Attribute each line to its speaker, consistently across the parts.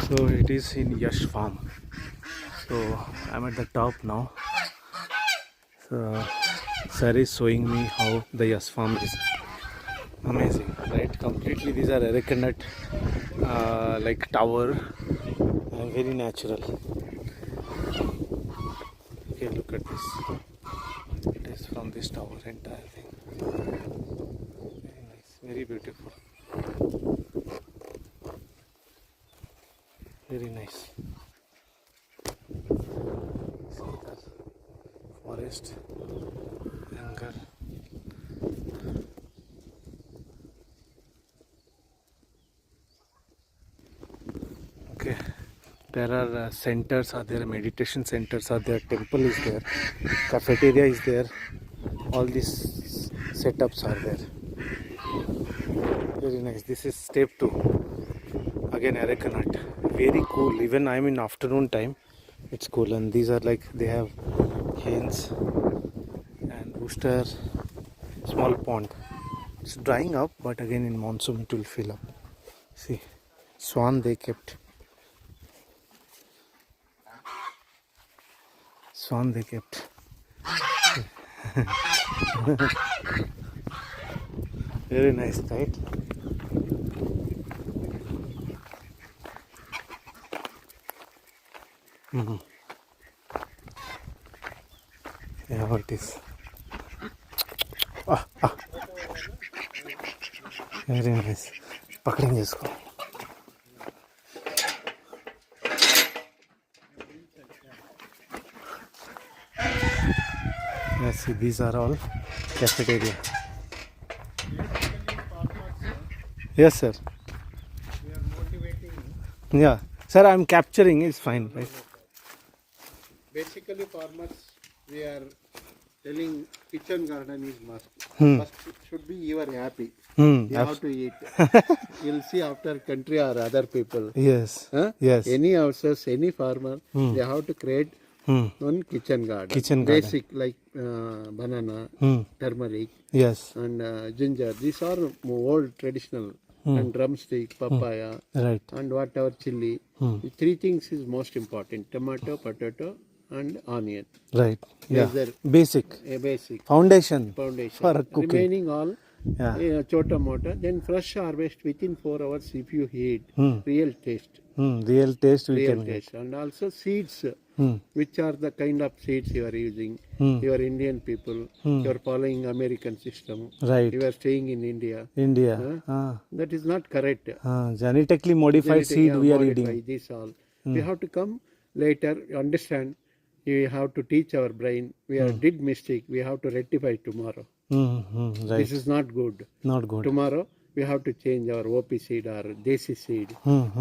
Speaker 1: So it is in Yash Farm. So I'm at the top now. So sir is showing me how the Yash Farm is. Amazing, right? Completely these are arecanut like tower and very natural. Okay, look at this. It is from this tower entire thing. Very nice, very beautiful. Very nice. See the forest, jungle. Okay, there are centers are there, meditation centers are there, temple is there, cafeteria is there. All these setups are there. Very nice. This is step 2. Again arecanut. Very cool. Even I'm in afternoon time. It's cool. And these are like they have hens and rooster. Small pond. It's drying up, but again in monsoon it will fill up. See, swan they kept. Swan they kept. Very nice, right? Mm-hmm. Yeah, what it is. Very nice. पकड़ेंगे इसको. Yes, see, these are all cafeteria. Yes, sir.
Speaker 2: We are motivating.
Speaker 1: Yeah, sir, I'm capturing. It's fine, right?
Speaker 2: Basically, farmers, we are telling kitchen garden is must. First, it should be you are happy. You have to eat. You'll see after country or other people.
Speaker 1: Yes.
Speaker 2: Huh?
Speaker 1: Yes.
Speaker 2: Any houses, any farmer, they have to create one kitchen garden.
Speaker 1: Kitchen garden.
Speaker 2: Basic like banana, turmeric,
Speaker 1: Yes.
Speaker 2: and ginger. These are old traditional. And drumstick, papaya,
Speaker 1: Right.
Speaker 2: and whatever chili. The 3 things is most important: tomato, potato, and onion.
Speaker 1: Right. Yeah.
Speaker 2: These are
Speaker 1: Basic.
Speaker 2: a basic
Speaker 1: Foundation.
Speaker 2: foundation.
Speaker 1: For cooking.
Speaker 2: Remaining all
Speaker 1: Yeah.
Speaker 2: chota mota. Then fresh harvest within 4 hours if you heat. Real taste.
Speaker 1: Real taste we
Speaker 2: Real
Speaker 1: can
Speaker 2: taste. And also seeds.
Speaker 1: get.
Speaker 2: Which are the kind of seeds you are using? You are Indian people. You are following American system.
Speaker 1: Right.
Speaker 2: You are staying in India.
Speaker 1: India.
Speaker 2: That is not correct.
Speaker 1: Genetically modified seed we are
Speaker 2: Modify
Speaker 1: eating.
Speaker 2: this all. We have to come later, understand. We have to teach our brain. We are did mistake. We have to rectify tomorrow.
Speaker 1: Right.
Speaker 2: This is not good.
Speaker 1: Not good.
Speaker 2: Tomorrow we have to change our OP seed or desi seed.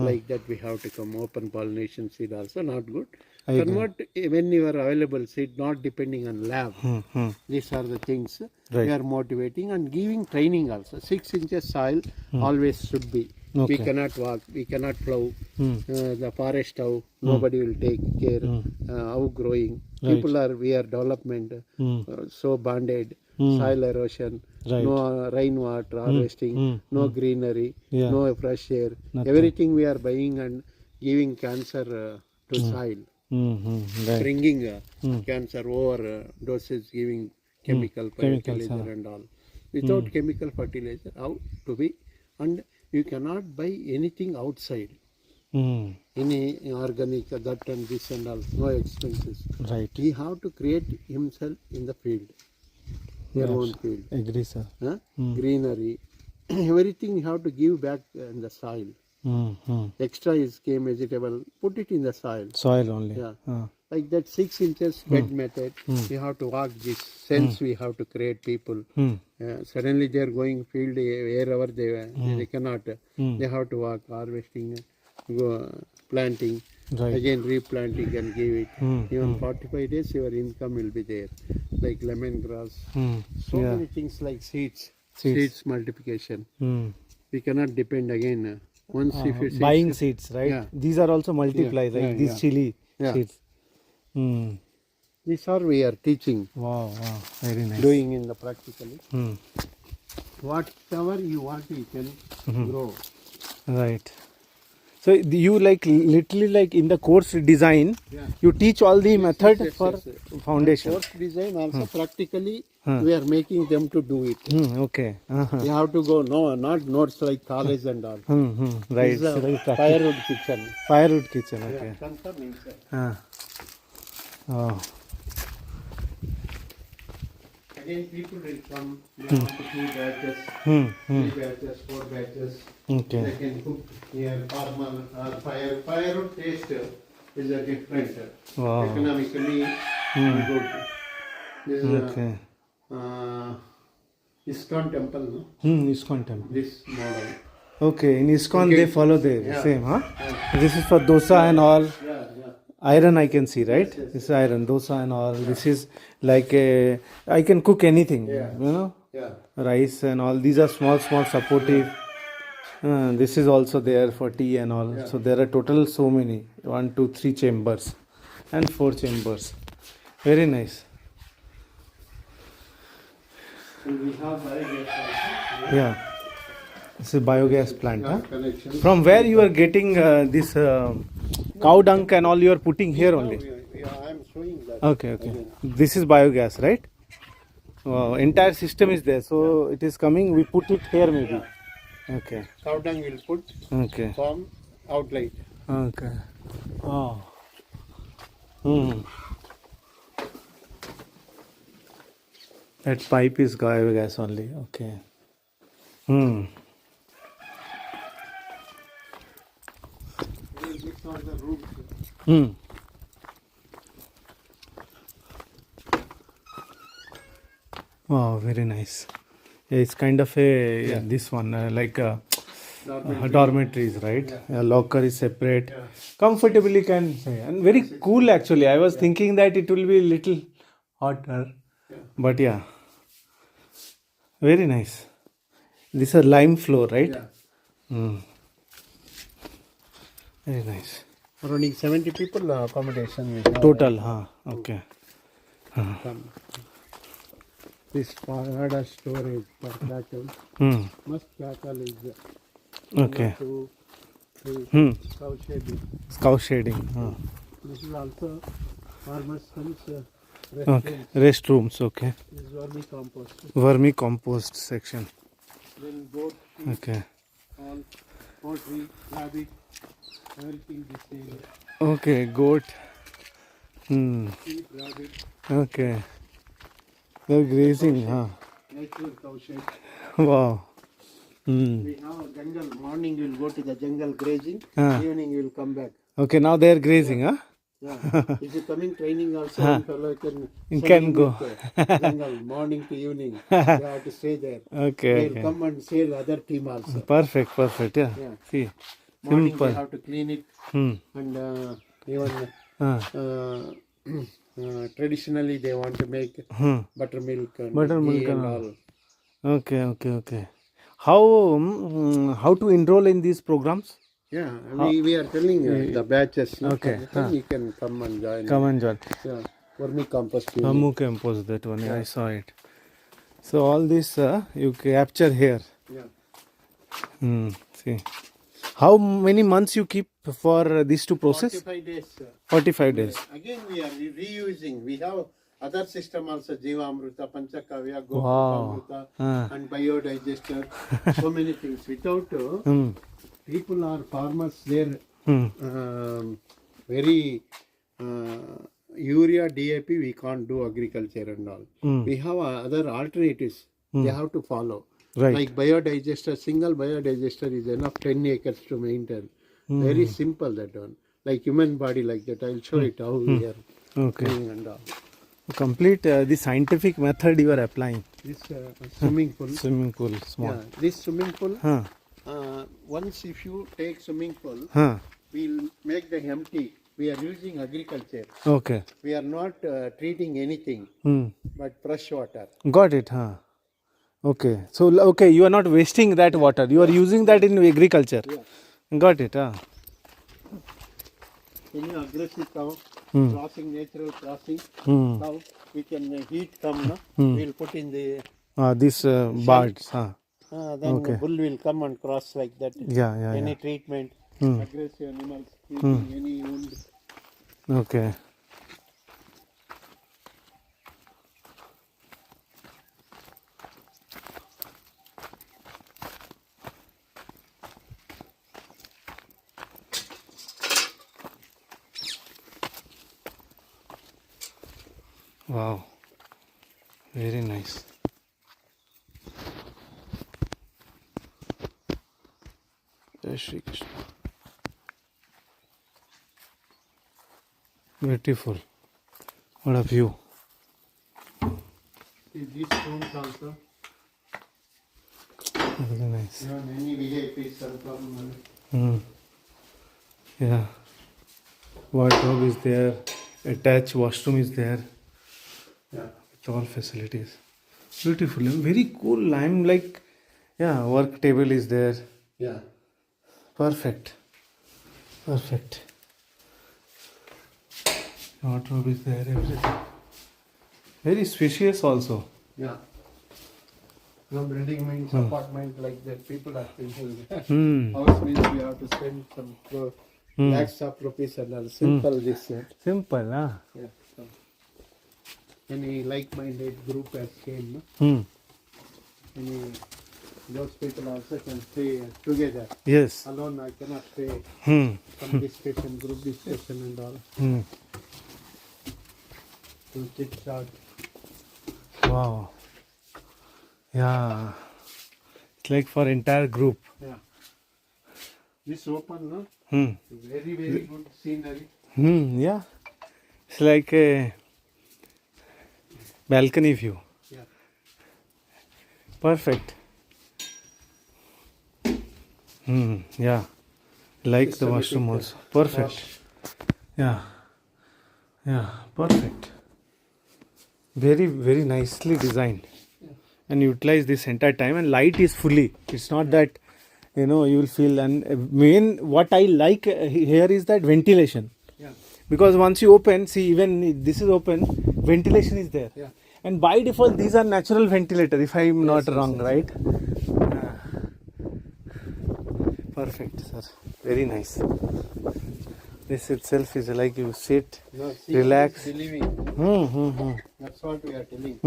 Speaker 2: Like that we have to come open pollination seed also not good. Convert when you are available seed, not depending on lab. These are the things we are motivating and giving training also. 6 inches soil always should be. We cannot walk, we cannot plow. The forest how nobody will take care. How growing. People are, we are development. So bonded. Soil erosion. No rainwater harvesting. No greenery. No fresh air. Everything we are buying and giving cancer to soil.
Speaker 1: Right.
Speaker 2: Bringing cancer over doses, giving chemical fertilizer and all. Without chemical fertilizer, how to be? And you cannot buy anything outside. Any organic, that and this and all, no expenses.
Speaker 1: Right.
Speaker 2: He have to create himself in the field, your own field.
Speaker 1: Agree, sir.
Speaker 2: Greenery, everything you have to give back in the soil. Extra is came vegetable, put it in the soil.
Speaker 1: Soil only.
Speaker 2: Yeah. Like that 6 inches bed method, we have to walk this sense we have to create people. Suddenly they are going field wherever they cannot. They have to walk, harvesting, planting, again replanting and give it. Even 45 days your income will be there. Like lemongrass, so many things like seeds multiplication. We cannot depend again. Once if you
Speaker 1: buying seeds, right?
Speaker 2: Yeah.
Speaker 1: These are also multiply, like these chili seeds.
Speaker 2: These are we are teaching.
Speaker 1: Wow, very nice.
Speaker 2: Doing in the practically. Whatever you want, you can grow.
Speaker 1: Right. So you like literally like in the course design,
Speaker 2: Yeah.
Speaker 1: you teach all the method
Speaker 2: yes,
Speaker 1: for
Speaker 2: yes, yes.
Speaker 1: foundation.
Speaker 2: Course design also practically we are making them to do it.
Speaker 1: Okay. Uh-huh.
Speaker 2: You have to go, no, not notes like college and all.
Speaker 1: Right.
Speaker 2: This is
Speaker 1: So
Speaker 2: a
Speaker 1: like practice.
Speaker 2: firewood kitchen.
Speaker 1: Firewood kitchen. Okay.
Speaker 2: Yeah, come inside.
Speaker 1: Oh.
Speaker 2: Again, people will come, they want to 2 batches, 3 batches, 4 batches.
Speaker 1: Okay.
Speaker 2: They can cook here, formal or firewood taste is a different,
Speaker 1: Wow.
Speaker 2: economically good. This is
Speaker 1: Okay.
Speaker 2: ISKCON temple, no?
Speaker 1: ISKCON temple.
Speaker 2: This model.
Speaker 1: Okay. In ISKCON
Speaker 2: Okay.
Speaker 1: they follow the
Speaker 2: Yeah.
Speaker 1: same, huh?
Speaker 2: Yeah.
Speaker 1: This is for dosa and all.
Speaker 2: Yeah, yeah.
Speaker 1: Iron I can see, right?
Speaker 2: yes,
Speaker 1: This is iron, dosa and all. This is like a, I can cook anything,
Speaker 2: Yeah.
Speaker 1: you know,
Speaker 2: Yeah.
Speaker 1: rice and all. These are small supportive. This is also there for tea and all.
Speaker 2: Yeah.
Speaker 1: So there are total so many, 1, 2, 3 chambers and 4 chambers. Very nice.
Speaker 2: And we have biogas also.
Speaker 1: Yeah. This is biogas plant, huh?
Speaker 2: Connection.
Speaker 1: From where you are getting this cow dung and all you are putting here only?
Speaker 2: Yeah, I am showing that.
Speaker 1: Okay, okay. This is biogas, right? Entire system is there. So it is coming, we put it here maybe. Okay,
Speaker 2: Cow dung will put
Speaker 1: okay,
Speaker 2: from outlet.
Speaker 1: okay. Oh. That pipe is biogas only. Okay.
Speaker 2: These are the rooms.
Speaker 1: Wow, very nice. Yeah, it's kind of a this one like dormitories, right? Yeah. Locker is separate.
Speaker 2: Yeah.
Speaker 1: Comfortably can say, and very cool actually. I was thinking that it will be little hotter, but yeah, very nice. This is a lime floor, right?
Speaker 2: Yeah.
Speaker 1: Very nice.
Speaker 2: Running 70 people accommodation we have.
Speaker 1: Total, huh? Okay.
Speaker 2: Come. This Pagada storage for cattle. Must cattle is
Speaker 1: Okay.
Speaker 2: to cow shedding.
Speaker 1: Cow shading.
Speaker 2: This is also farmers' sons.
Speaker 1: Okay. Restrooms. Okay.
Speaker 2: This is vermicompost.
Speaker 1: Vermicompost section.
Speaker 2: Then goat, sheep,
Speaker 1: Okay.
Speaker 2: all poultry, rabbit, everything this area.
Speaker 1: Okay. Goat.
Speaker 2: Sheep, rabbit,
Speaker 1: Okay. They're grazing, huh?
Speaker 2: natural cow shed.
Speaker 1: Wow.
Speaker 2: We have a jungle. Morning you will go to the jungle grazing. Evening you will come back.
Speaker 1: Okay, now they are grazing, huh?
Speaker 2: Yeah. If you coming training also, one fellow can
Speaker 1: You
Speaker 2: send
Speaker 1: can
Speaker 2: him
Speaker 1: go.
Speaker 2: with, jungle morning to evening. You have to stay there.
Speaker 1: Okay.
Speaker 2: They will
Speaker 1: Okay.
Speaker 2: come and save other team also.
Speaker 1: Perfect. Perfect. Yeah.
Speaker 2: Yeah.
Speaker 1: See.
Speaker 2: Morning
Speaker 1: Simple.
Speaker 2: they have to clean it and even traditionally they want to make buttermilk and ghee and all.
Speaker 1: Okay. Okay. Okay. How to enroll in these programs?
Speaker 2: Yeah, we are telling the batches. No?
Speaker 1: Okay.
Speaker 2: You can come and join.
Speaker 1: Come and join.
Speaker 2: Yeah, vermicompost. unit.
Speaker 1: Hamu Campus, that one. Yeah, I saw it. So all this you capture here.
Speaker 2: Yeah.
Speaker 1: See. How many months you keep for this to process?
Speaker 2: 45 days.
Speaker 1: 45 days.
Speaker 2: Again, we are reusing. We have other system also, Jivamruta, Panchakavya,
Speaker 1: Wow.
Speaker 2: Gopamruta, and biodigester. So many things. Without people or farmers, they're very urea, DAP, we can't do agriculture and all. We have other alternatives. They have to follow.
Speaker 1: Right.
Speaker 2: Like biodigester, single biodigester is enough 10 acres to maintain. Very simple that one. Like human body like that. I'll show it how we are
Speaker 1: Okay.
Speaker 2: doing and all.
Speaker 1: Complete the scientific method you are applying.
Speaker 2: This swimming pool.
Speaker 1: Swimming pool, small.
Speaker 2: Yeah, this swimming pool.
Speaker 1: Huh.
Speaker 2: Once if you take swimming pool,
Speaker 1: Huh.
Speaker 2: we'll make the empty. We are using agriculture.
Speaker 1: Okay.
Speaker 2: We are not treating anything but fresh water.
Speaker 1: Got it, huh? Okay. So, okay, you are not wasting that water. You are using that in agriculture.
Speaker 2: Yeah.
Speaker 1: Got it, huh?
Speaker 2: Any aggressive cow, crossing, natural crossing, cow, we can heat come, no? We'll put in the...
Speaker 1: This birds, huh?
Speaker 2: then the bull will come and cross like that.
Speaker 1: Yeah, yeah,
Speaker 2: Any
Speaker 1: yeah.
Speaker 2: treatment, aggressive animals, eating any wound.
Speaker 1: Okay. Wow. Very nice. Jai Shri Krishna. Beautiful. What a view.
Speaker 2: See, these rooms also.
Speaker 1: Very nice.
Speaker 2: You have many VIPs come.
Speaker 1: Yeah. Wardrobe is there. Attached washroom is there.
Speaker 2: Yeah.
Speaker 1: With all facilities. Beautiful and very cool. I'm like, yeah, work table is there.
Speaker 2: Yeah.
Speaker 1: Perfect. Perfect. Wardrobe is there, everything. Very spacious also.
Speaker 2: Yeah. No building means apartment like that. People are thinking house means we have to spend some lakhs of rupees and all. Simple this set.
Speaker 1: Simple, huh?
Speaker 2: Yeah. So, any like-minded group has came. Any those people also can stay together.
Speaker 1: Yes.
Speaker 2: Alone I cannot stay. From this station, group discussion and all. To chit chat.
Speaker 1: Wow. Yeah. It's like for entire group.
Speaker 2: Yeah. This open, no?
Speaker 1: Hmm.
Speaker 2: Very, very good scenery.
Speaker 1: Yeah. It's like a balcony view.
Speaker 2: Yeah.
Speaker 1: Perfect. Yeah. Like the washroom also. Perfect. Yeah. Yeah. Perfect. Very, very nicely designed. And utilize this entire time, and light is fully. It's not that, you know, you will feel. And main what I like here is that ventilation.
Speaker 2: Yeah.
Speaker 1: Because once you open, see, even this is open, ventilation is there.
Speaker 2: Yeah.
Speaker 1: And by default, these are natural ventilator, if I'm not wrong,
Speaker 2: yes.
Speaker 1: right? Perfect, sir. Very nice. This itself is like you sit,
Speaker 2: No, see,
Speaker 1: relax.
Speaker 2: believing. That's what we are telling.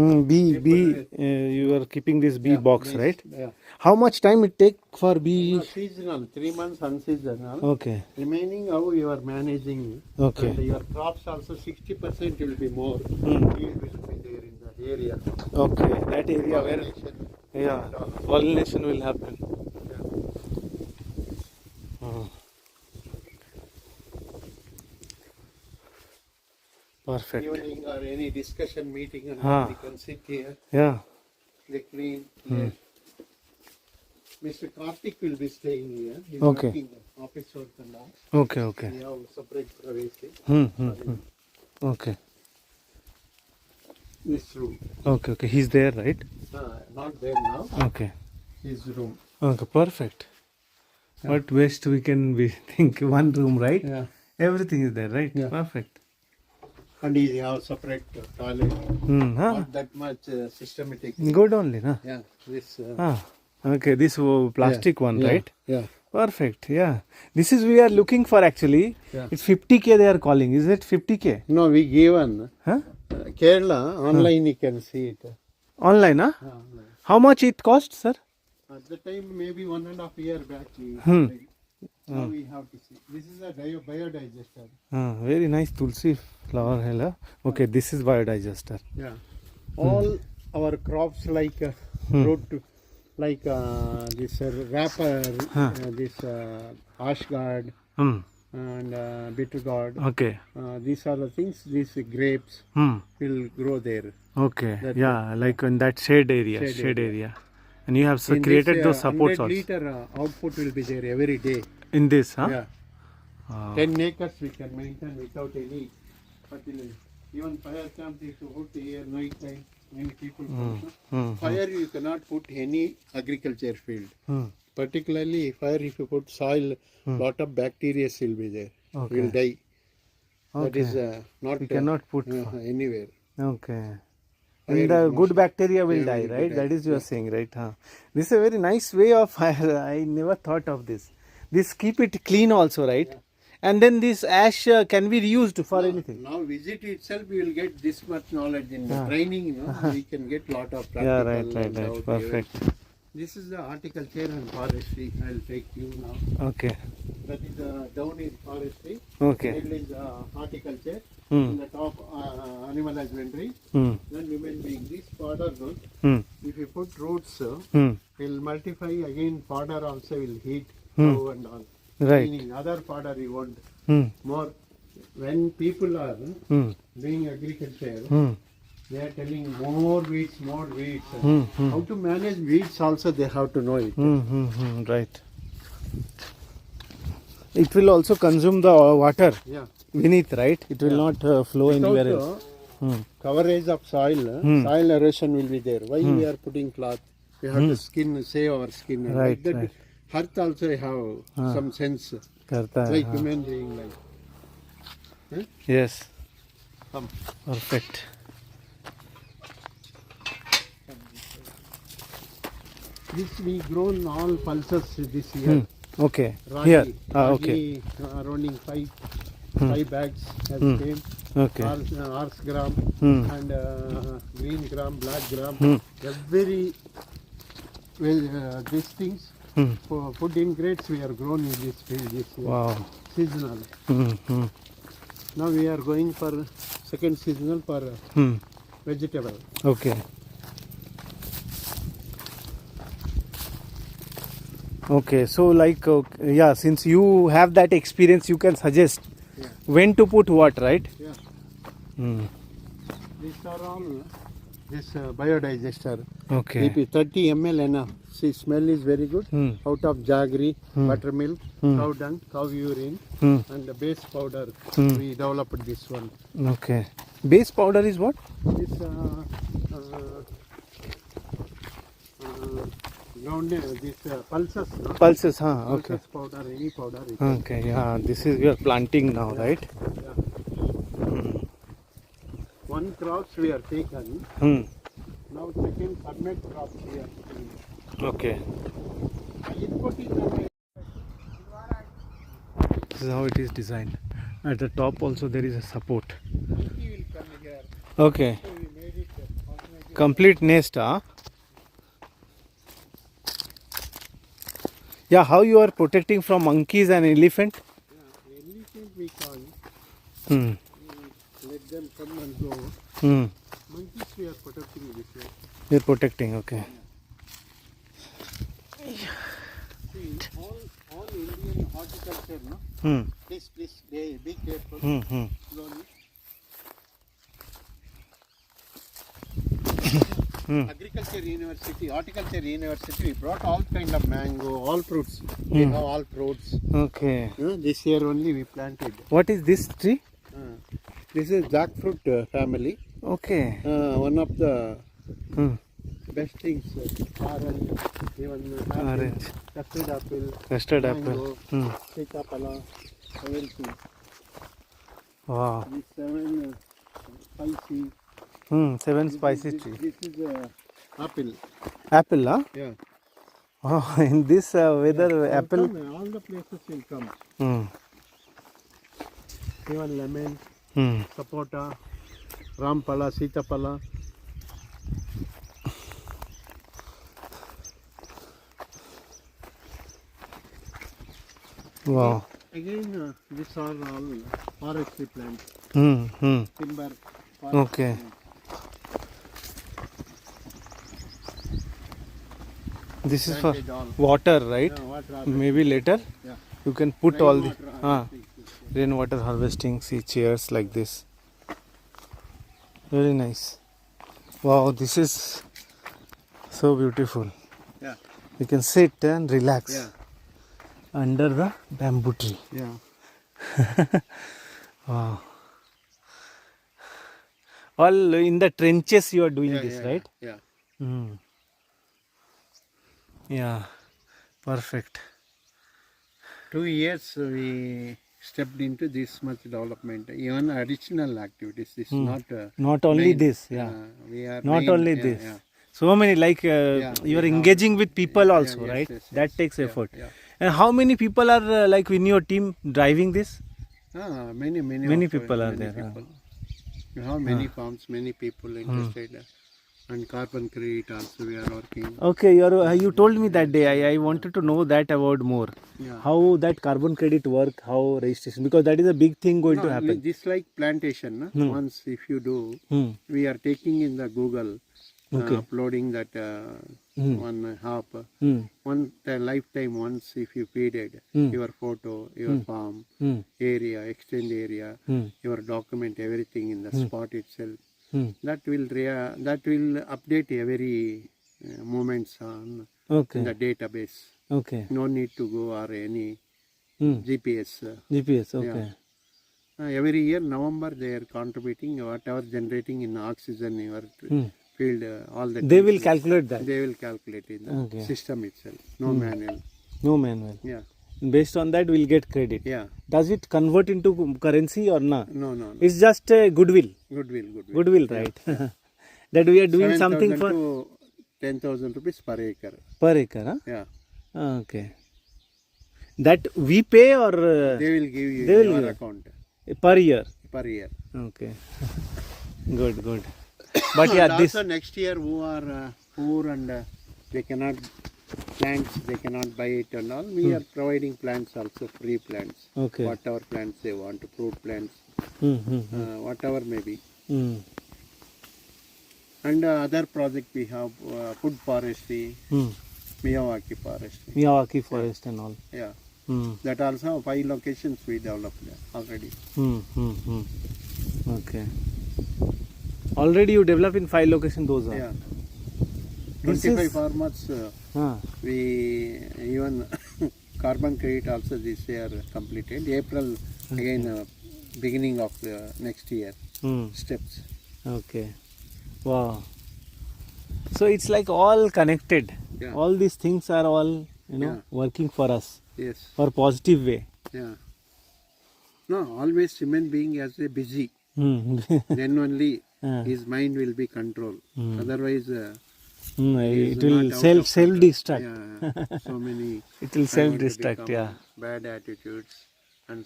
Speaker 1: You are keeping this bee box,
Speaker 2: this,
Speaker 1: right?
Speaker 2: Yeah.
Speaker 1: How much time it take for bee?
Speaker 2: No, seasonal, 3 months unseasonal.
Speaker 1: Okay.
Speaker 2: Remaining how you are managing.
Speaker 1: Okay.
Speaker 2: And your crops also 60% will be more. Yield will be there in that area.
Speaker 1: Okay. That area where,
Speaker 2: Pollination.
Speaker 1: yeah, pollination will happen. Perfect.
Speaker 2: Evening or any discussion meeting and
Speaker 1: Ah.
Speaker 2: we can sit here.
Speaker 1: Yeah.
Speaker 2: They clean. Yes. Mr. Karthik will be staying here. He's
Speaker 1: Okay.
Speaker 2: working office work and all.
Speaker 1: Okay. Okay.
Speaker 2: We have separate privacy.
Speaker 1: Okay.
Speaker 2: This room.
Speaker 1: Okay. Okay. He's there, right?
Speaker 2: Not there now.
Speaker 1: Okay.
Speaker 2: His room.
Speaker 1: Okay. Perfect. What best we can be think one room, right?
Speaker 2: Yeah.
Speaker 1: Everything is there, right?
Speaker 2: Yeah.
Speaker 1: Perfect.
Speaker 2: And he have separate toilet. Not that much systematic.
Speaker 1: Good only, na?
Speaker 2: Yeah. This.
Speaker 1: Okay. This plastic one,
Speaker 2: yeah,
Speaker 1: right?
Speaker 2: Yeah.
Speaker 1: Perfect. Yeah. This is we are looking for actually.
Speaker 2: Yeah.
Speaker 1: It's 50K they are calling. Is it 50K?
Speaker 2: No, we given.
Speaker 1: Huh?
Speaker 2: Kerala, online you can see it.
Speaker 1: Online, huh?
Speaker 2: Online.
Speaker 1: How much it cost, sir?
Speaker 2: At the time, maybe 1.5 year back. Now we have to see. This is a biodigester.
Speaker 1: Very nice tulsi flower. Hello. Okay, this is biodigester.
Speaker 2: Yeah. All our crops like root, like this wrapper, this ash gourd and bitter gourd.
Speaker 1: Okay.
Speaker 2: These are the things. These grapes will grow there.
Speaker 1: Okay.
Speaker 2: That
Speaker 1: Yeah, like in that shade area. Shade area. And you have
Speaker 2: In
Speaker 1: created
Speaker 2: this,
Speaker 1: those supports
Speaker 2: 100
Speaker 1: also.
Speaker 2: liter output will be there every day.
Speaker 1: In this, huh?
Speaker 2: Yeah. 10 acres we can maintain without any fertilizer. Even fire camp is to put here night time. Many people come. Fire you cannot put any agriculture field. Particularly fire if you put soil, lot of bacteria will be there.
Speaker 1: Okay.
Speaker 2: Will die. That
Speaker 1: Okay.
Speaker 2: is not
Speaker 1: You cannot put.
Speaker 2: anywhere.
Speaker 1: Okay.
Speaker 2: Fire
Speaker 1: And the
Speaker 2: is
Speaker 1: good
Speaker 2: most-
Speaker 1: bacteria will
Speaker 2: Yeah,
Speaker 1: die,
Speaker 2: will
Speaker 1: right?
Speaker 2: die.
Speaker 1: That is you are saying, right? Huh? This is a very nice way of fire. I never thought of this. This keep it clean also, right? And then this ash can be reused for anything.
Speaker 2: Now visit itself, you will get this much knowledge in the training. We can get lot of practical.
Speaker 1: Yeah, right.
Speaker 2: and how to
Speaker 1: Perfect.
Speaker 2: use. This is the horticulture and forestry. I'll take you now.
Speaker 1: Okay.
Speaker 2: That is down is forestry.
Speaker 1: Okay.
Speaker 2: Middle is horticulture.
Speaker 1: Hmm.
Speaker 2: In the top animal husbandry.
Speaker 1: Hmm.
Speaker 2: Then human being. This fodder root.
Speaker 1: Hmm.
Speaker 2: If you put roots,
Speaker 1: Hmm.
Speaker 2: will multiply again. Fodder also will heat. Cow and all.
Speaker 1: Right.
Speaker 2: Meaning other fodder you want
Speaker 1: Hmm.
Speaker 2: more. When people are
Speaker 1: Hmm.
Speaker 2: doing agriculture,
Speaker 1: Hmm.
Speaker 2: they are telling more weeds, more weeds.
Speaker 1: Hmm. Hmm.
Speaker 2: How to manage weeds also they have to know it.
Speaker 1: Right. It will also consume the water
Speaker 2: Yeah.
Speaker 1: beneath, right? It will not flow anywhere
Speaker 2: Without
Speaker 1: else. Hmm.
Speaker 2: coverage of soil, soil erosion will be there. Why we are putting cloth? We have to skin, save our skin.
Speaker 1: Right,
Speaker 2: Like that,
Speaker 1: right.
Speaker 2: earth also have some sense.
Speaker 1: करता है,
Speaker 2: Like
Speaker 1: हाँ.
Speaker 2: human being like.
Speaker 1: Yes.
Speaker 2: Come.
Speaker 1: Perfect.
Speaker 2: This we grown all pulses this year.
Speaker 1: Okay.
Speaker 2: Ragi,
Speaker 1: Here. Okay.
Speaker 2: ragi, running five bags has came.
Speaker 1: Okay.
Speaker 2: Ars gram and green gram, black gram. Every well, these things for food ingredients we are grown in this field this year.
Speaker 1: Wow.
Speaker 2: Seasonal.
Speaker 1: Hmm.
Speaker 2: Now we are going for second seasonal for vegetable.
Speaker 1: Okay. Okay. So like yeah, since you have that experience, you can suggest when to put what, right?
Speaker 2: Yeah.
Speaker 1: Hmm.
Speaker 2: These are all this biodigester.
Speaker 1: Okay.
Speaker 2: Maybe 30 ml enough. See, smell is very good. Out of jaggery, buttermilk, cow dung, cow urine, and the base powder. We developed this one.
Speaker 1: Okay. Base powder is what?
Speaker 2: This this pulses. No?
Speaker 1: Pulses. Huh. Okay.
Speaker 2: Pulses powder, any powder.
Speaker 1: Okay. Yeah. This is we are planting now, right?
Speaker 2: One crops we are taken. Now second ferment crops we are taking.
Speaker 1: Okay.
Speaker 2: Input is
Speaker 1: This is how it is designed. At the top also there is a support.
Speaker 2: monkey will come here.
Speaker 1: Okay.
Speaker 2: So we made it automatic.
Speaker 1: Complete nest, huh? Yeah, how you are protecting from monkeys and elephant?
Speaker 2: Elephant we can't.
Speaker 1: Hmm.
Speaker 2: Let them come and go. Monkeys we are protecting this way.
Speaker 1: You're protecting, okay.
Speaker 2: See, all Indian horticulture, no? Please, be careful. Slowly. Agriculture University, Horticulture University, we brought all kind of mango, all fruits. We have all fruits.
Speaker 1: Okay.
Speaker 2: This year only we planted.
Speaker 1: What is this tree?
Speaker 2: This is jackfruit family.
Speaker 1: Okay.
Speaker 2: One of the best things, orange, even apple,
Speaker 1: Orange.
Speaker 2: custard apple,
Speaker 1: Custard
Speaker 2: mango,
Speaker 1: apple.
Speaker 2: sitapala, everything.
Speaker 1: Wow.
Speaker 2: This 7 spicy.
Speaker 1: 7 spicy tree.
Speaker 2: This is apple.
Speaker 1: Apple, huh?
Speaker 2: Yeah.
Speaker 1: Oh, in this weather, apple.
Speaker 2: Come, all the places will come.
Speaker 1: Hmm.
Speaker 2: Even lemon,
Speaker 1: Hmm.
Speaker 2: sapota, rampala, sitapala.
Speaker 1: Wow.
Speaker 2: Again, these are all forestry plants. Timber. Forest
Speaker 1: Okay.
Speaker 2: plants.
Speaker 1: This is for
Speaker 2: Planted all.
Speaker 1: water, right?
Speaker 2: Yeah, water
Speaker 1: Maybe later
Speaker 2: Yeah.
Speaker 1: you can put all the
Speaker 2: Rainwater harvesting.
Speaker 1: rainwater harvesting. See chairs like this. Very nice. Wow, this is so beautiful.
Speaker 2: Yeah.
Speaker 1: You can sit and relax
Speaker 2: Yeah.
Speaker 1: under the bamboo tree.
Speaker 2: Yeah.
Speaker 1: Wow. All in the trenches you are doing
Speaker 2: Yeah,
Speaker 1: this,
Speaker 2: yeah,
Speaker 1: right?
Speaker 2: Yeah.
Speaker 1: Yeah. Perfect.
Speaker 2: 2 years we stepped into this much development. Even additional activities. This is not.
Speaker 1: Not only
Speaker 2: main.
Speaker 1: this, yeah.
Speaker 2: We are
Speaker 1: Not
Speaker 2: main,
Speaker 1: only
Speaker 2: yeah,
Speaker 1: this.
Speaker 2: yeah.
Speaker 1: So many like
Speaker 2: Yeah,
Speaker 1: you are
Speaker 2: we have-
Speaker 1: engaging with people also,
Speaker 2: yes,
Speaker 1: right?
Speaker 2: yes,
Speaker 1: That
Speaker 2: yes.
Speaker 1: takes
Speaker 2: Yeah,
Speaker 1: effort.
Speaker 2: yeah.
Speaker 1: And how many people are like in your team driving this?
Speaker 2: Many
Speaker 1: people are
Speaker 2: many
Speaker 1: there,
Speaker 2: people. We have many farms, many people interested. And carbon credit also we are working.
Speaker 1: Okay, you told me that day. I wanted to know that about more.
Speaker 2: Yeah.
Speaker 1: How that carbon credit work, how registration, because that is a big thing going to happen.
Speaker 2: This like plantation. No? Once if you do, we are taking in the Google, uploading that one hop. One the lifetime once if you feeded your photo, your farm area, extend area, your document, everything in the spot itself. That will update every moments on in the database.
Speaker 1: Okay.
Speaker 2: No need to go or any GPS.
Speaker 1: GPS. Okay.
Speaker 2: Every year November they are contributing whatever generating in oxygen in your field. All that
Speaker 1: They will calculate that.
Speaker 2: they will calculate in the system itself. No manual.
Speaker 1: No manual.
Speaker 2: Yeah.
Speaker 1: Based on that, we'll get credit.
Speaker 2: Yeah.
Speaker 1: Does it convert into currency or not?
Speaker 2: No.
Speaker 1: It's just goodwill.
Speaker 2: Goodwill.
Speaker 1: Goodwill, right? That we are doing something for
Speaker 2: to 10,000 rupees per acre.
Speaker 1: per acre, huh?
Speaker 2: Yeah.
Speaker 1: Okay. That we pay or
Speaker 2: They will give you
Speaker 1: they will
Speaker 2: your
Speaker 1: give.
Speaker 2: account
Speaker 1: Per year?
Speaker 2: per year.
Speaker 1: Okay. Good. But yeah,
Speaker 2: And
Speaker 1: this.
Speaker 2: also next year who are poor and they cannot plants, they cannot buy it and all. We are providing plants also, free plants.
Speaker 1: Okay.
Speaker 2: Whatever plants they want, fruit plants, whatever may be. And other project we have food forestry, Miyawaki forestry.
Speaker 1: Miyawaki forest and all.
Speaker 2: Yeah. That also 5 locations we developed already.
Speaker 1: Okay. Already you develop in 5 locations those are.
Speaker 2: Yeah.
Speaker 1: This
Speaker 2: 25
Speaker 1: is-
Speaker 2: farmers. We even carbon credit also this year completed. April again beginning of the next year steps.
Speaker 1: Okay. Wow. So it's like all connected.
Speaker 2: Yeah.
Speaker 1: All these things are all working for us
Speaker 2: Yes.
Speaker 1: for positive way.
Speaker 2: Yeah. No, always human being as a busy.
Speaker 1: Hmm.
Speaker 2: Then only his mind will be controlled. Otherwise,
Speaker 1: It
Speaker 2: is
Speaker 1: will
Speaker 2: not out of
Speaker 1: self destruct.
Speaker 2: yeah, so many
Speaker 1: It will
Speaker 2: I
Speaker 1: self
Speaker 2: want to
Speaker 1: destruct.
Speaker 2: become
Speaker 1: Yeah.
Speaker 2: bad attitudes and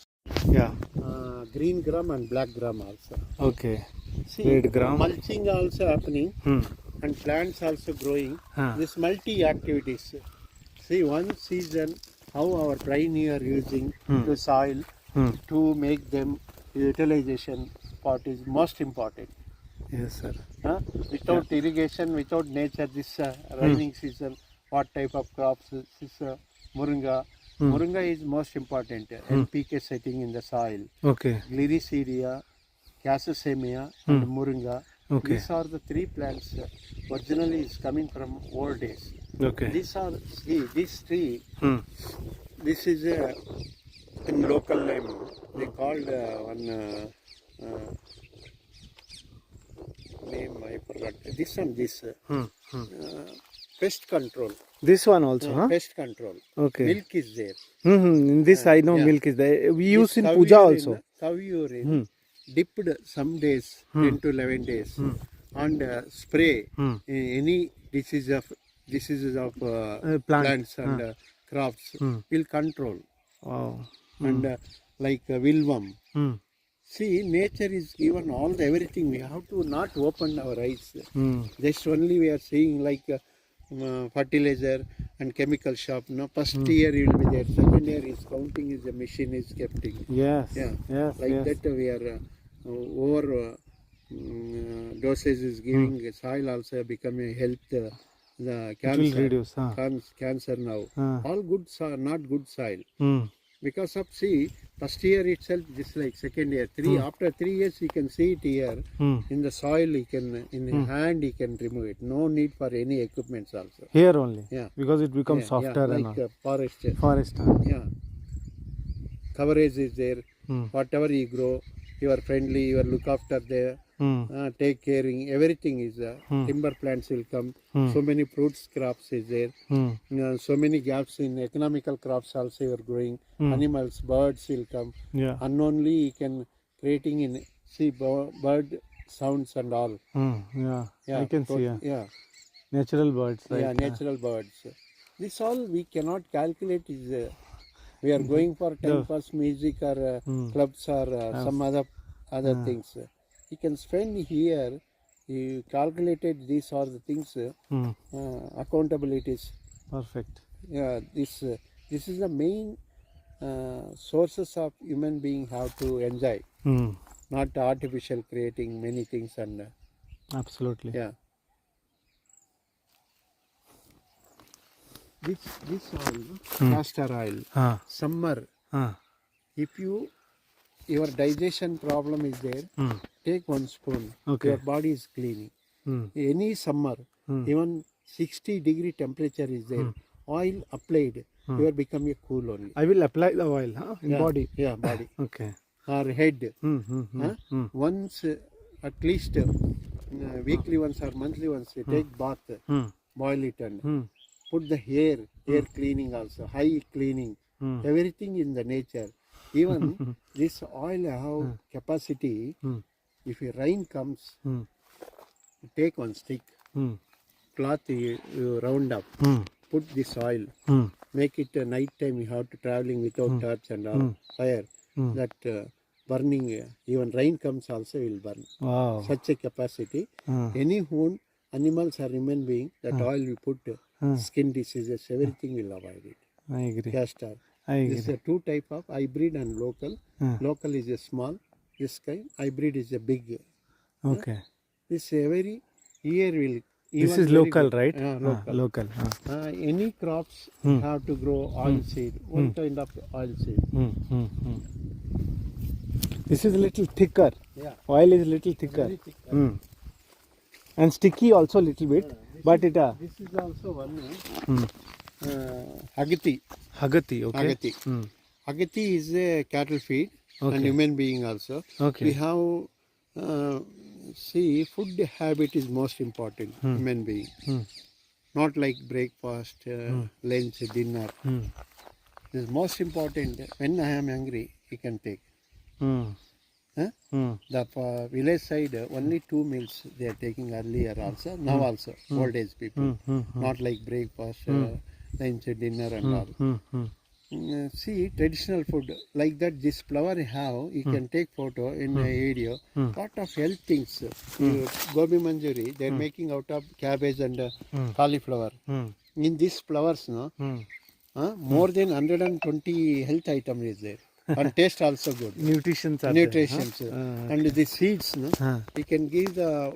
Speaker 1: Yeah.
Speaker 2: green gram and black gram also.
Speaker 1: Okay.
Speaker 2: See,
Speaker 1: Red gram.
Speaker 2: mulching also happening
Speaker 1: Hmm.
Speaker 2: and plants also growing.
Speaker 1: Huh.
Speaker 2: This multi activities. See, one season how our pioneer using the soil to make them utilization part is most important.
Speaker 1: Yes, sir.
Speaker 2: Without irrigation, without nature, this raining season, what type of crops? This Moringa. Moringa is most important. NPK setting in the soil.
Speaker 1: Okay.
Speaker 2: Gliricidia, Cassiosemia, and Moringa.
Speaker 1: Okay.
Speaker 2: These are the 3 plants. Originally is coming from old days.
Speaker 1: Okay.
Speaker 2: These are this tree.
Speaker 1: Hmm.
Speaker 2: This is in local name. They called one name I forgot. This one, this pest control.
Speaker 1: This one also, huh?
Speaker 2: Pest control.
Speaker 1: Okay.
Speaker 2: Milk is there.
Speaker 1: In this I know
Speaker 2: yeah.
Speaker 1: milk is there. We use in
Speaker 2: Cow
Speaker 1: puja
Speaker 2: urine,
Speaker 1: also.
Speaker 2: Cow urine dipped some days, 10 to 11 days, and spray any diseases of plants and crops will control.
Speaker 1: Wow.
Speaker 2: And like wilworm. See, nature is given all the everything. We have to not open our eyes. Just only we are seeing like fertilizer and chemical shop. No, first year you will be there. Second year is counting is the machine is kept.
Speaker 1: Yes.
Speaker 2: Yeah.
Speaker 1: Yes.
Speaker 2: Like
Speaker 1: yes.
Speaker 2: that we are over dosage is giving soil also become a health. The
Speaker 1: It will
Speaker 2: cancer,
Speaker 1: reduce. Huh?
Speaker 2: cancer now.
Speaker 1: Huh.
Speaker 2: All good soil, not good soil.
Speaker 1: Hmm.
Speaker 2: Because of first year itself, just like second year, after 3 years you can see it here in the soil. You can in hand you can remove it. No need for any equipments also.
Speaker 1: Here only.
Speaker 2: Yeah.
Speaker 1: Because it becomes softer and
Speaker 2: like
Speaker 1: all.
Speaker 2: forest.
Speaker 1: Forest.
Speaker 2: Yeah, coverage is there. Whatever you grow, you are friendly. You are look after there. Take caring. Everything is timber plants will come. So many fruits crops is there. So many gaps in economical crops also you are growing. Animals, birds will come.
Speaker 1: Yeah.
Speaker 2: Unknownly you can creating in bird sounds and all.
Speaker 1: Yeah. I can see. Yeah.
Speaker 2: Yeah,
Speaker 1: Natural birds. Right?
Speaker 2: yeah, natural birds. This all we cannot calculate. Is we are going for 10 plus music or clubs or some other things. You can spend here. You calculated these are the things. Accountabilities.
Speaker 1: Perfect.
Speaker 2: Yeah, this is the main sources of human being have to enjoy, not artificial creating many things and
Speaker 1: Absolutely.
Speaker 2: yeah. This oil, castor oil, summer. If your digestion problem is there, take 1 spoon.
Speaker 1: Okay.
Speaker 2: Your body is cleaning. Any summer, even 60-degree temperature is there. Oil applied, you are becoming cool only.
Speaker 1: I will apply the oil in body.
Speaker 2: Yeah, body.
Speaker 1: Okay.
Speaker 2: Or head. Once, at least weekly once or monthly once, take bath, boil it and put the hair cleaning also, high cleaning, everything in the nature. Even this oil have capacity, if a rain comes, take one stick, cloth you round up, put this oil, make it night time you have to traveling without torch and all, fire, that burning, even rain comes also will burn.
Speaker 1: Wow.
Speaker 2: Such a capacity. Any wound, animals or human being, that oil we put, skin diseases, everything will avoid it.
Speaker 1: I agree.
Speaker 2: Castor.
Speaker 1: I agree.
Speaker 2: This is a two type of hybrid and local. Local is a small, this kind. Hybrid is a big.
Speaker 1: Okay.
Speaker 2: This every year will.
Speaker 1: This is local, right?
Speaker 2: Local.
Speaker 1: Local.
Speaker 2: Any crops have to grow oil seed. One kind of oil seed.
Speaker 1: This is a little thicker.
Speaker 2: Yeah.
Speaker 1: Oil is a little thicker.
Speaker 2: Very thick.
Speaker 1: And sticky also a little bit. But it
Speaker 2: This is also one. Agati.
Speaker 1: Hagati, okay.
Speaker 2: Agati. Agati is a cattle feed and human being also.
Speaker 1: Okay.
Speaker 2: We have, see, food habit is most important, human being. Not like breakfast, lunch, dinner. This is most important. When I am hungry, you can take. The village side, only 2 meals they are taking earlier also, now also, old age people. Not like breakfast, lunch, dinner and all. See, traditional food, like that, this flower you have, you can take photo in a video, lot of health things. Gobi manjuri, they are making out of cabbage and cauliflower. In these flowers, no, more than 120 health item is there. And taste also good.
Speaker 1: Nutritions are
Speaker 2: Nutritions.
Speaker 1: there.
Speaker 2: And the seeds, no, you can give the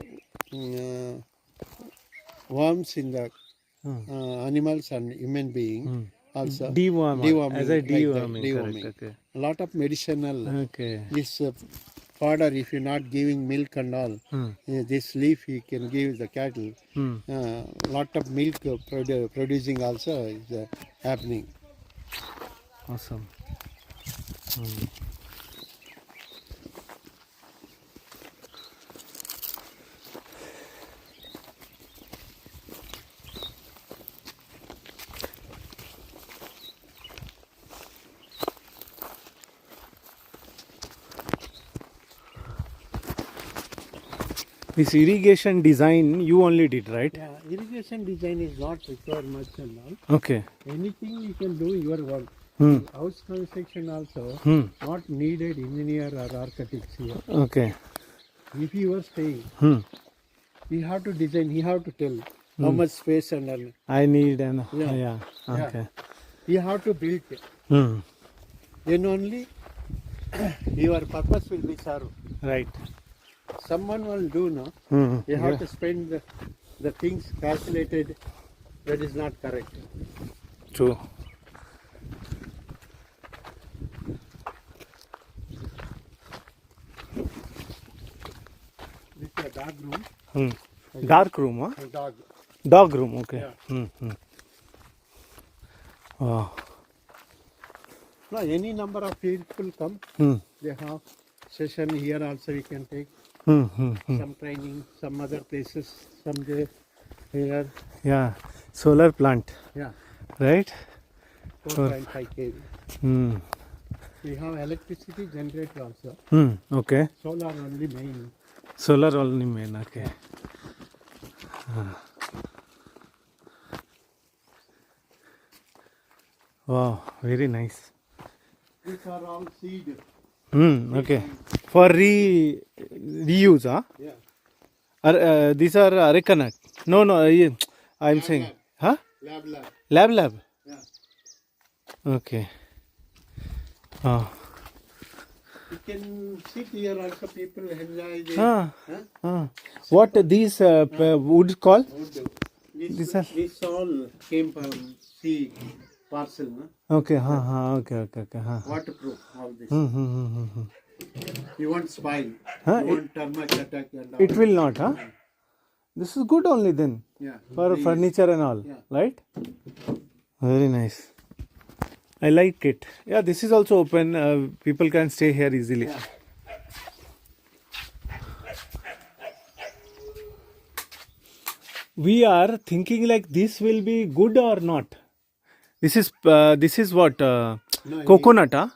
Speaker 2: worms in the animals and human being. Also
Speaker 1: Deworming. As a
Speaker 2: like that,
Speaker 1: deworming. Correct. Okay.
Speaker 2: A lot of medicinal.
Speaker 1: Okay.
Speaker 2: This powder, if you're not giving milk and all, this leaf you can give the cattle. Lot of milk producing also is happening.
Speaker 1: Awesome. This irrigation design you only did, right?
Speaker 2: Yeah, irrigation design is not required much and all.
Speaker 1: Okay.
Speaker 2: Anything you can do your work. House construction also not needed engineer or architects here.
Speaker 1: Okay.
Speaker 2: If you are staying, you have to design, you have to tell how much space and all.
Speaker 1: I need an
Speaker 2: Yeah.
Speaker 1: Okay.
Speaker 2: You have to build it. Then only your purpose will be served.
Speaker 1: Right.
Speaker 2: Someone will do, no? You have to spend the things calculated, that is not correct.
Speaker 1: True.
Speaker 2: This is a dog room.
Speaker 1: Dark room, huh?
Speaker 2: A dog.
Speaker 1: Dog room, okay.
Speaker 2: Yeah.
Speaker 1: Wow.
Speaker 2: No, any number of people come. They have session here also we can take. Some training, some other places, some there, here.
Speaker 1: Yeah. Solar plant,
Speaker 2: Yeah,
Speaker 1: right?
Speaker 2: 4.5 kV. We have electricity generator also.
Speaker 1: Okay.
Speaker 2: Solar only main.
Speaker 1: Solar only main, okay. Wow, very nice.
Speaker 2: These are all seed.
Speaker 1: Okay. For reuse, huh?
Speaker 2: Yeah.
Speaker 1: These are areca nut. No, I'm saying,
Speaker 2: lab.
Speaker 1: huh?
Speaker 2: Lab.
Speaker 1: Lab.
Speaker 2: Yeah.
Speaker 1: Okay. Oh.
Speaker 2: You can sit here also. People enjoy this.
Speaker 1: Ah.
Speaker 2: Huh?
Speaker 1: Ah. What these wood called?
Speaker 2: This all came from sea parcel, no?
Speaker 1: Okay. Okay.
Speaker 2: Waterproof, all this.
Speaker 1: Hmm.
Speaker 2: You won't spoil.
Speaker 1: Huh?
Speaker 2: You won't termite attack and all.
Speaker 1: It will not, huh? This is good only then
Speaker 2: Yeah.
Speaker 1: for
Speaker 2: Trees.
Speaker 1: furniture and all,
Speaker 2: Yeah.
Speaker 1: right? Very nice. I like it. Yeah, this is also open. People can stay here easily.
Speaker 2: Yeah.
Speaker 1: We are thinking like this will be good or not. This is what
Speaker 2: No,
Speaker 1: coconut, huh?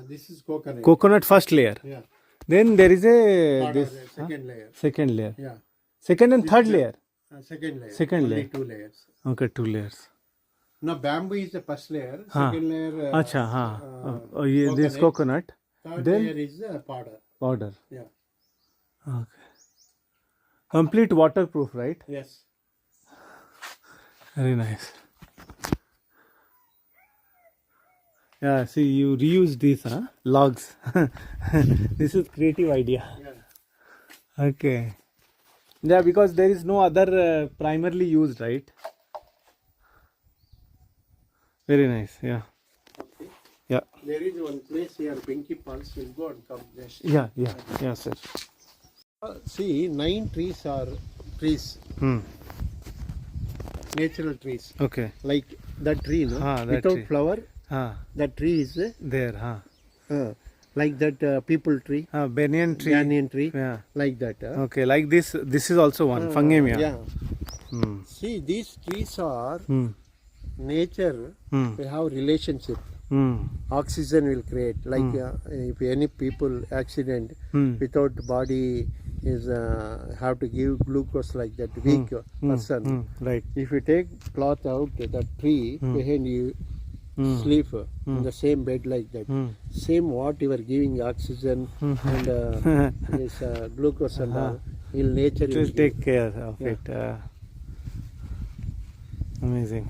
Speaker 2: this is coconut.
Speaker 1: Coconut first layer.
Speaker 2: Yeah.
Speaker 1: Then there is a
Speaker 2: Powder,
Speaker 1: this
Speaker 2: second layer.
Speaker 1: second layer.
Speaker 2: Yeah.
Speaker 1: Second and third layer.
Speaker 2: Second layer.
Speaker 1: Second
Speaker 2: Only
Speaker 1: layer.
Speaker 2: 2 layers.
Speaker 1: Okay, 2 layers.
Speaker 2: Now bamboo is the first layer.
Speaker 1: Huh.
Speaker 2: Second layer.
Speaker 1: Acha, huh. Yeah, this coconut.
Speaker 2: Third
Speaker 1: Then
Speaker 2: layer is powder.
Speaker 1: powder.
Speaker 2: Yeah.
Speaker 1: Okay. Complete waterproof, right?
Speaker 2: Yes.
Speaker 1: Very nice. Yeah, see, you reuse these, huh? Logs. This is creative idea.
Speaker 2: Yeah.
Speaker 1: Okay. Yeah, because there is no other primarily used, right? Very nice. Yeah.
Speaker 2: Okay.
Speaker 1: Yeah.
Speaker 2: There is one place here, Pinky Pulse. We'll go and come next.
Speaker 1: Yeah, sir.
Speaker 2: See, 9 trees are trees, natural trees.
Speaker 1: Okay.
Speaker 2: Like that tree, no?
Speaker 1: Ah, that
Speaker 2: Without
Speaker 1: tree.
Speaker 2: flower, that tree is
Speaker 1: There,
Speaker 2: like that people tree,
Speaker 1: banyan tree.
Speaker 2: banyan tree,
Speaker 1: Yeah.
Speaker 2: like that.
Speaker 1: Okay, like this. This is also one. Fungemia.
Speaker 2: Yeah.
Speaker 1: Hmm.
Speaker 2: See, these trees are
Speaker 1: Hmm.
Speaker 2: nature.
Speaker 1: Hmm.
Speaker 2: They have relationship.
Speaker 1: Hmm.
Speaker 2: Oxygen will create. Like if any people accident
Speaker 1: Hmm.
Speaker 2: without body is have to give glucose like that weak person.
Speaker 1: Hmm. Right.
Speaker 2: If you take cloth out that tree behind you, sleep in the same bed like that. Same what you are giving oxygen and this glucose and all, will nature
Speaker 1: It
Speaker 2: will
Speaker 1: will
Speaker 2: give.
Speaker 1: take care of
Speaker 2: Yeah.
Speaker 1: it. Amazing.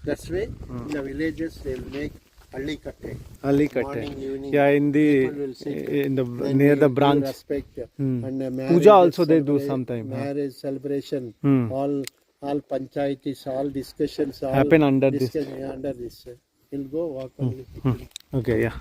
Speaker 2: That's why in the villages they will make allikatte.
Speaker 1: Ali
Speaker 2: Morning,
Speaker 1: Katte.
Speaker 2: evening.
Speaker 1: Yeah, in
Speaker 2: People will sit
Speaker 1: the
Speaker 2: Then
Speaker 1: near
Speaker 2: they
Speaker 1: the
Speaker 2: give
Speaker 1: branch.
Speaker 2: respect
Speaker 1: Hmm.
Speaker 2: and marriage
Speaker 1: Puja also they do
Speaker 2: celebra-
Speaker 1: sometime.
Speaker 2: Marriage celebration,
Speaker 1: Hmm.
Speaker 2: all panchayatis, all discussions, all
Speaker 1: Happen under this.
Speaker 2: discuss- under this. He'll go walk only.
Speaker 1: Okay, yeah.